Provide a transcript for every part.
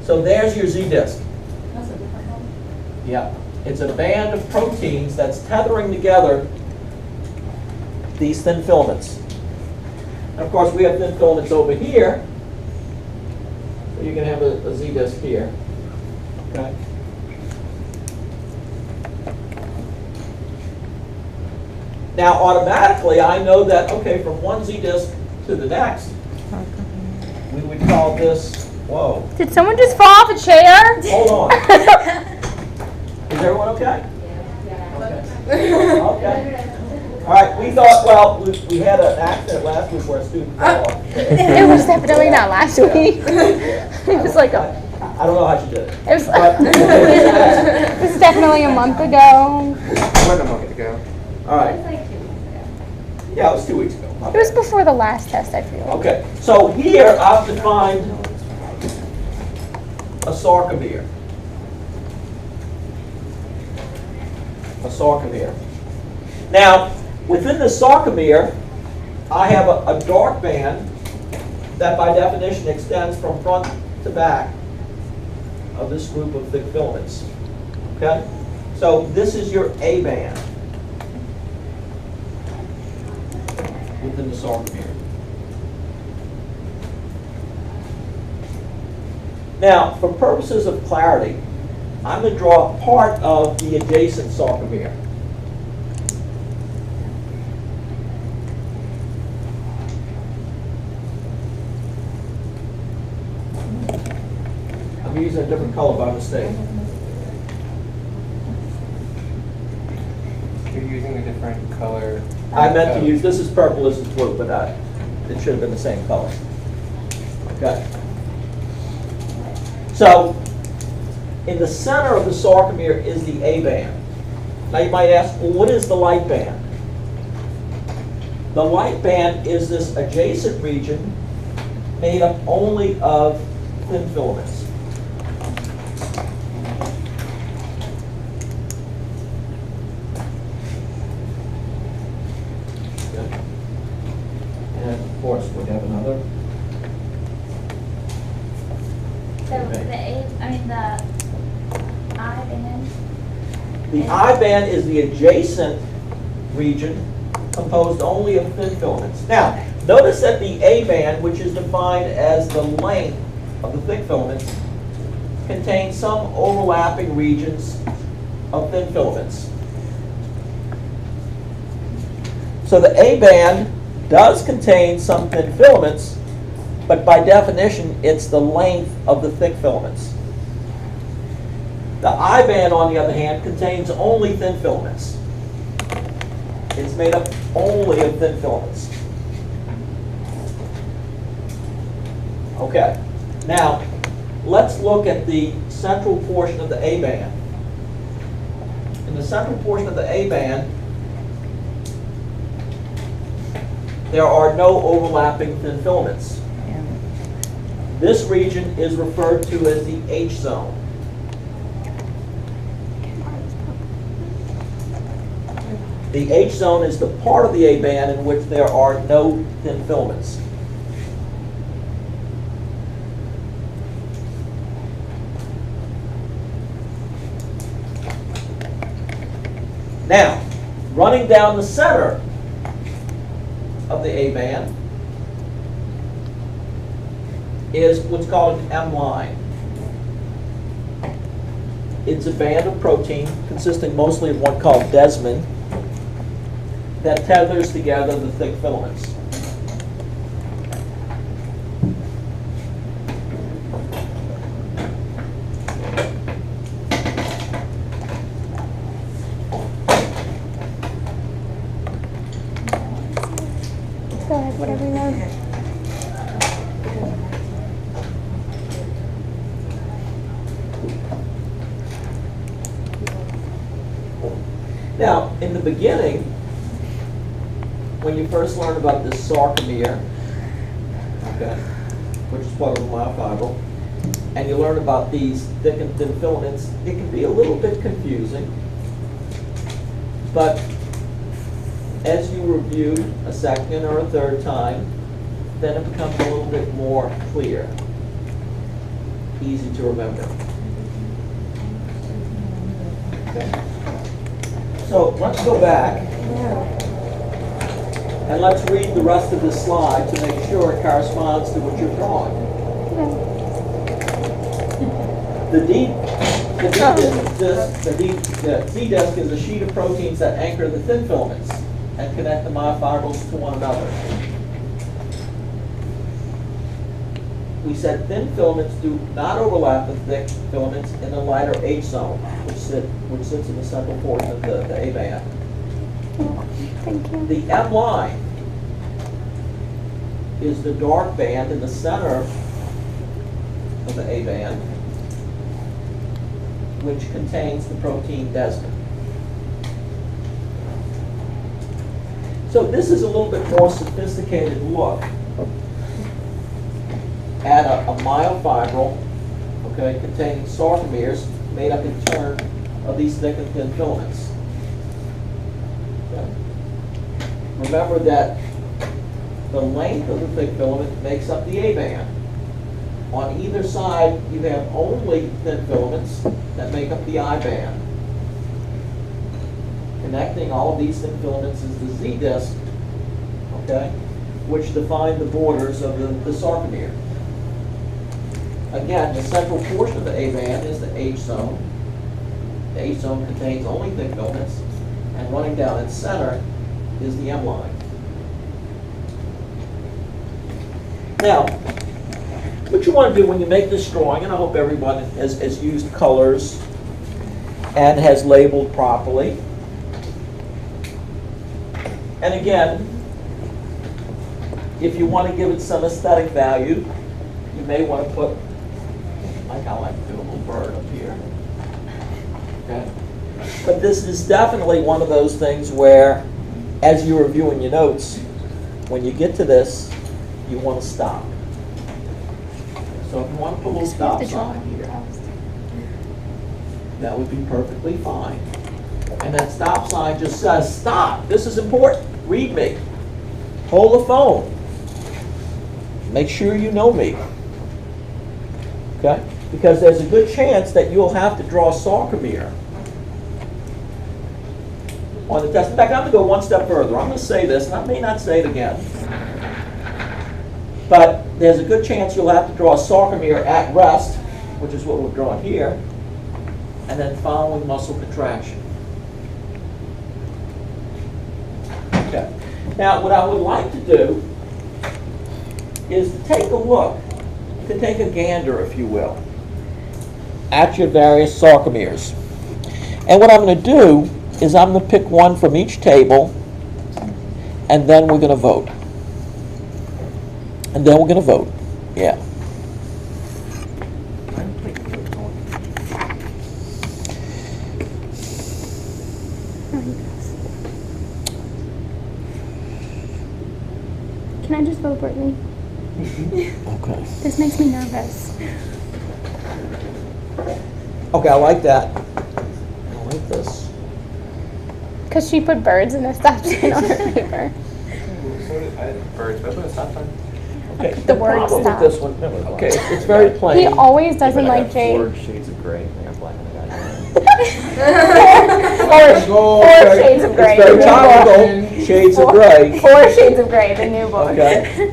So there's your Z disk. That's a different one. Yeah. It's a band of proteins that's tethering together these thin filaments. And of course, we have thin filaments over here. So you can have a Z disk here. Okay. Now, automatically, I know that, okay, from one Z disk to the next, we would call this, whoa, Did someone just fall off a chair? hold on. Is everyone okay? Okay. All right, we thought, well, we had an accident last week where a student fell off. It was definitely not last week. It was like a, I don't know how she did it. it was, But- it was definitely a month ago. When a month ago. All right. Yeah, it was 2 weeks ago. It was before the last test, I feel. Okay, so here I've defined a sarcomere. A sarcomere. Now, within the sarcomere, I have a dark band that by definition extends from front to back of this group of thick filaments. Okay? So this is your A band within the sarcomere. Now, for purposes of clarity, I'm going to draw part of the adjacent sarcomere. I'm using a different color by mistake. You're using a different color. I meant to use, this is purple, this is blue, but it should have been the same color. Okay. So, in the center of the sarcomere is the A band. Now you might ask, well, what is the light band? The light band is this adjacent region made up only of thin filaments. Okay. And of course, we have another. So the I band. The I band is the adjacent region composed only of thin filaments. Now, notice that the A band, which is defined as the length of the thick filaments, contains some overlapping regions of thin filaments. So the A band does contain some thin filaments, but by definition, it's the length of the thick filaments. The I band, on the other hand, contains only thin filaments. It's made up only of thin filaments. Okay, now let's look at the central portion of the A band. In the central portion of the A band, there are no overlapping thin filaments. This region is referred to as the H zone. The H zone is the part of the A band in which there are no thin filaments. Now, running down the center of the A band is what's called an M line. It's a band of protein consisting mostly of one called desmin that tethers together the thick filaments. Go ahead, whatever you want. Now, in the beginning, when you first learn about this sarcomere, okay, which is part of the myofibril, and you learn about these thick and thin filaments, it can be a little bit confusing. But as you review a second or a third time, then it becomes a little bit more clear. easy to remember. Okay. So let's go back and let's read the rest of this slide to make sure it corresponds to what you're drawing. The Z-disc is a sheet of proteins that anchor the thin filaments and connect the myofibrils to one another. We said thin filaments do not overlap with thick filaments in the lighter H zone, which sits in the central portion of the A band. Thank you. The M line is the dark band in the center of the A band, which contains the protein desmin. So this is a little bit more sophisticated look at a myofibril, okay, containing sarcomeres made up in turn of these thick and thin filaments. Okay. Remember that the length of the thick filament makes up the A band. On either side, you have only thin filaments that make up the I band. Connecting all of these thin filaments is the Z disc, okay, which define the borders of the sarcomere. Again, the central portion of the A band is the H zone. The H zone contains only thick filaments, and running down its center is the M line. Now, what you want to do when you make this drawing, and I hope everyone has used colors and has labeled properly. And again, if you want to give it some aesthetic value, you may want to put, like I like to do, a little bird up here. Okay? But this is definitely one of those things where, as you're reviewing your notes, when you get to this, you want to stop. So if you want to put a little stop sign here, that would be perfectly fine. And that stop sign just says, stop, this is important, read me. Hold the phone. Make sure you know me. Okay? Because there's a good chance that you'll have to draw a sarcomere on the test. In fact, I'm going to go one step further. I'm going to say this, and I may not say it again. But there's a good chance you'll have to draw a sarcomere at rest, which is what we're drawing here, and then following muscle contraction. Okay. Now, what I would like to do is to take a look, to take a gander, if you will, at your various sarcomeres. And what I'm going to do is I'm going to pick one from each table, and then we're going to vote. And then we're going to vote. Yeah. Can I just vote Brittany? Okay. This makes me nervous. Okay, I like that. I like this. Because she put birds in a stop sign on her paper. So did I did birds, but that's not fun. Okay. The word problem stop. with this one. Okay, it's very plain. He always doesn't like Jade. 4 shades of gray. I got black and I got Four shades of gray. It's very the new book. topical. Shades of gray. 4 shades of gray, the new book. Okay.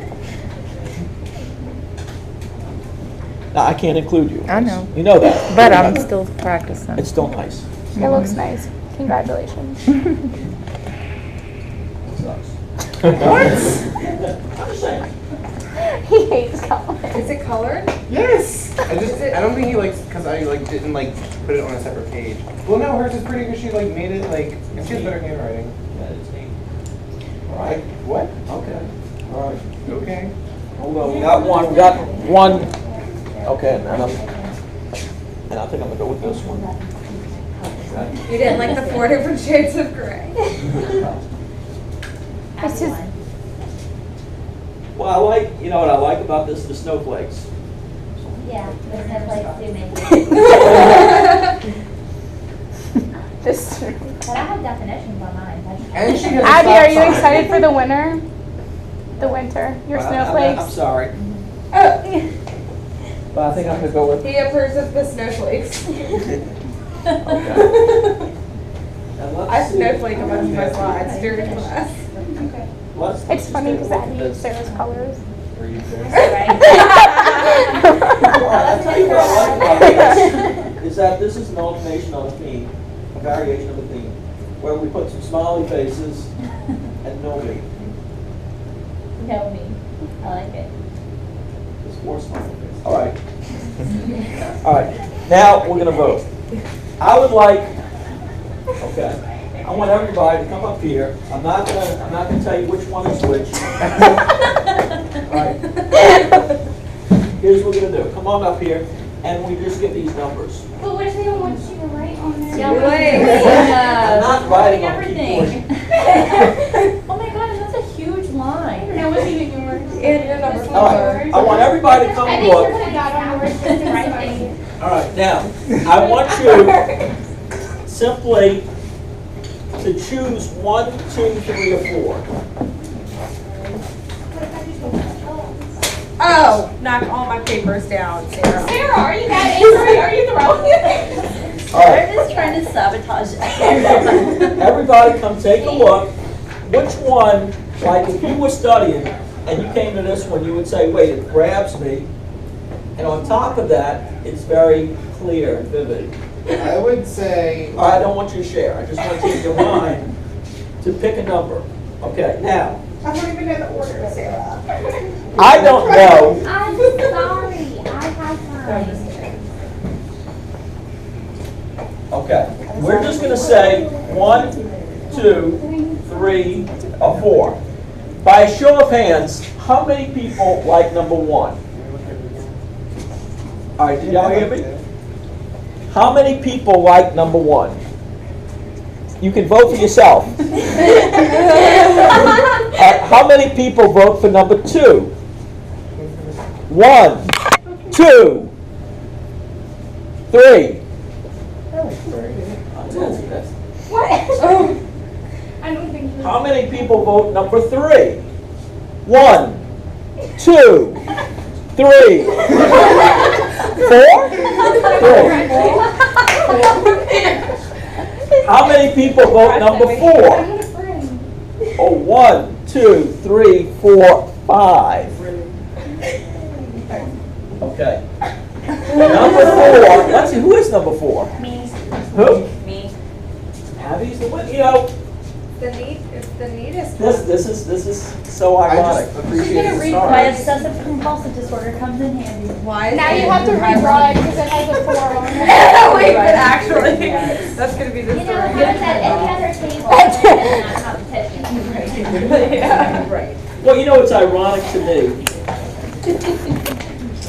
Now, I can't include you. I know. You know that. But I'm still practicing. It's still nice. It looks nice. Congratulations. Sucks. What? I'm just saying. He hates color. Is it colored? Yes! I don't think he likes, because I didn't put it on a separate page. Well, no, hers is pretty because she made it and she has better handwriting. Yeah, it's neat. All right. What? Okay. All right. Okay. Hold on. We got one. Okay, and I think I'm gonna go with this one. Okay. You didn't like the 4 different shades of gray? It's just, Well, you know what I like about this? The snowflakes. Yeah, the snowflakes do make it. just. But I have definitions on mine. And she has a Abby, stop are you sign. excited for the winter? The winter? Your I'm snowflakes? sorry. But I think I'm gonna go with. He approves of the snowflakes. And let's I see. snowflake a bunch of my slides during class. Let's It's just funny take a because look I at use this. Sarah's colors. All right, I'll tell you what I like about this, is that this is an alternation on a theme, a variation of a theme, where we put some smiley faces and no me. No me. I like it. There's four smiley faces. All right. All right, now we're gonna vote. I would like, okay, I want everybody to come up here. I'm not gonna tell you which one is which. All right. Here's what we're gonna do. Come on up here, and we just get these numbers. But what if they don't want you to write on there? Yeah, wait. I'm not writing on the everything. keyboard. Oh my god, that's a huge line. That wasn't even yours. And your number All right, I want everybody to come I and think you're look. gonna got on yours just to write things. All right, now, I want you simply to choose 1, 2, 3, or 4. Oh, knock all my papers down, Sarah. Sarah, are you that angry? Are you throwing it? All right, just trying to sabotage it. everybody come take a look. Which one, like if you were studying and you came to this one, you would say, wait, it grabs me. And on top of that, it's very clear and vivid. I would say, All right, I don't want you to share. I just want you in your mind to pick a number. Okay, now, I don't even know the order, Sarah. I don't know. I'm sorry. I have mine. Okay, we're just gonna say 1, 2, 3, or 4. By a show of hands, how many people like number 1? All right, did y'all hear me? How many people like number 1? You can vote for yourself. How many people vote for number 2? 1, 2, 3. What? I don't think you. How many people vote number 3? 1, 2, 3, 4? 3. How many people vote number 4? Oh, 1, 2, 3, 4, 5. Okay. Number 4. Let's see, who is number 4? Me. Who? Me. Abby's the one. You know, It's the neatest this is so I ironic. just appreciate the My stars. obsessive compulsive disorder comes in handy. Why is Now it you have to hybrid? redraw it because it has a 4 on it. Wait, but actually, that's gonna be the You know, story. how is that any other table and not competition? Yeah, right. Well, you know what's ironic to me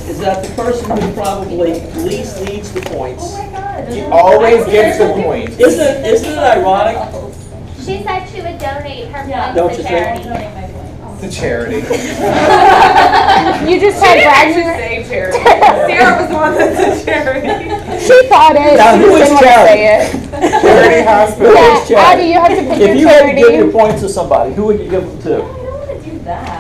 is that the person who probably least needs the points, Oh my god. He always gets the point. isn't it ironic? She said she would donate her Don't points you to think? charity. To charity. You just She had didn't actually Wagner. say charity. Sarah was the one that said charity. She thought it. Now, She who just is didn't want to charity? say it. Charity hospital. Who is Yeah, charity? Abby, you have to pick If your you had to give your charity. points to somebody, who would you give them to? I don't want to do that.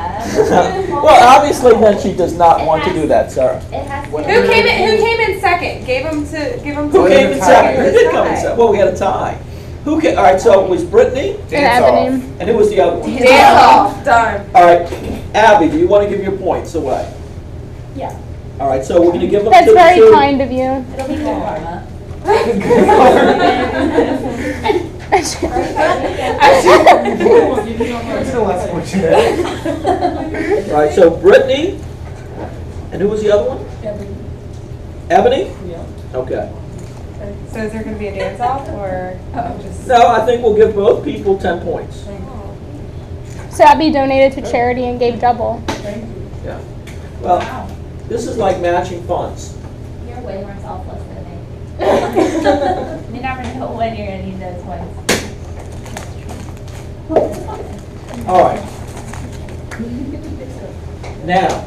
Well, obviously then she does not want to do that, Sarah. It has to. Who came in second? Give him to. Who Oh, came there's in a second? tie. Who did come in second? Well, we had a tie. Who came, all right, so it was Brittany, And Dance Ebony. off. and who was the other one? Dance off. Done. All right, Abby, do you want to give your points away? Yeah. All right, so we're going to give them That's to the very two. kind of you. It'll be good karma. Who's the less fortunate? All right, so Brittany, and who was the other one? Ebony? Yeah. Okay. So is there going to be a dance off or just? No, I think we'll give both people 10 points. So Abby donated to charity and gave double. Yeah. Well, this is like matching funds. You're way more selfless than me. You never know when you're gonna need those ones. All right. Now,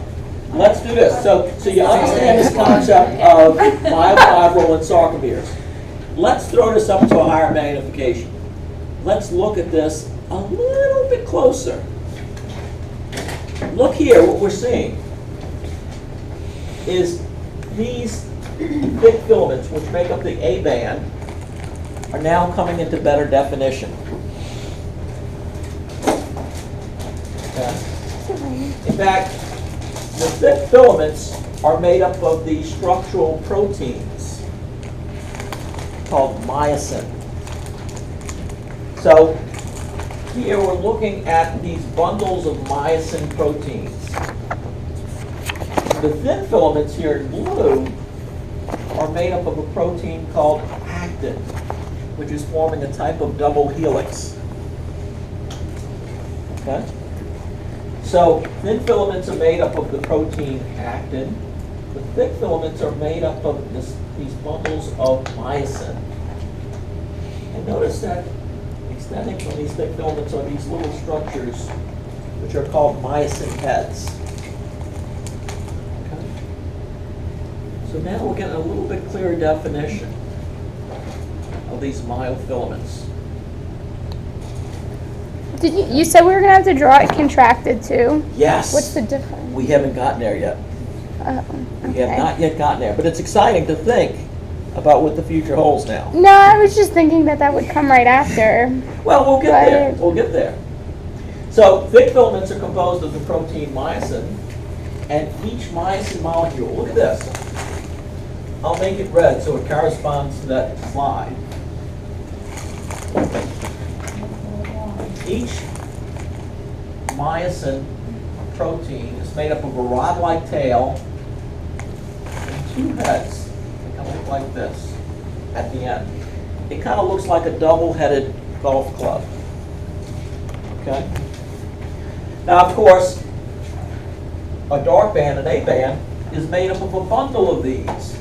let's do this. So you understand this concept of myofibril and sarcomeres. Let's throw this up to a higher magnification. Let's look at this a little bit closer. Look here, what we're seeing is these thick filaments, which make up the A band, are now coming into better definition. Okay. In fact, the thick filaments are made up of these structural proteins called myosin. So here we're looking at these bundles of myosin proteins. The thin filaments here in blue are made up of a protein called actin, which is forming a type of double helix. Okay? So thin filaments are made up of the protein actin. The thick filaments are made up of these bundles of myosin. And notice that extending from these thick filaments are these little structures which are called myosin heads. Okay? So now we're getting a little bit clearer definition of these myofilaments. Did you said we were gonna have to draw it contracted too? Yes. What's the difference? We haven't gotten there yet. Oh, We okay. have not yet gotten there, but it's exciting to think about what the future holds now. No, I was just thinking that would come right after. Well, we'll get there. Right. We'll get there. So thick filaments are composed of the protein myosin, and each myosin molecule, look at this. I'll make it red so it corresponds to that slide. Each myosin protein is made up of a rod-like tail and two heads. They kind of look like this at the end. It kind of looks like a double-headed golf club. Okay? Now, of course, a dark band, an A band, is made up of a bundle of these.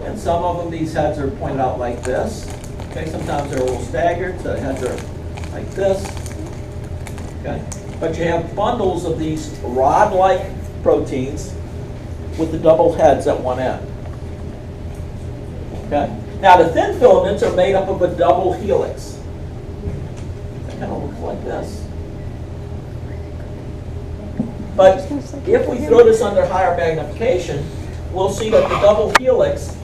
And some of them, these heads are pointed out like this. Okay, sometimes they're a little staggered, so the heads are like this. Okay, but you have bundles of these rod-like proteins with the double heads at one end. Okay, now the thin filaments are made up of a double helix. They kind of look like this. But if we throw this under higher magnification, we'll see that the double helix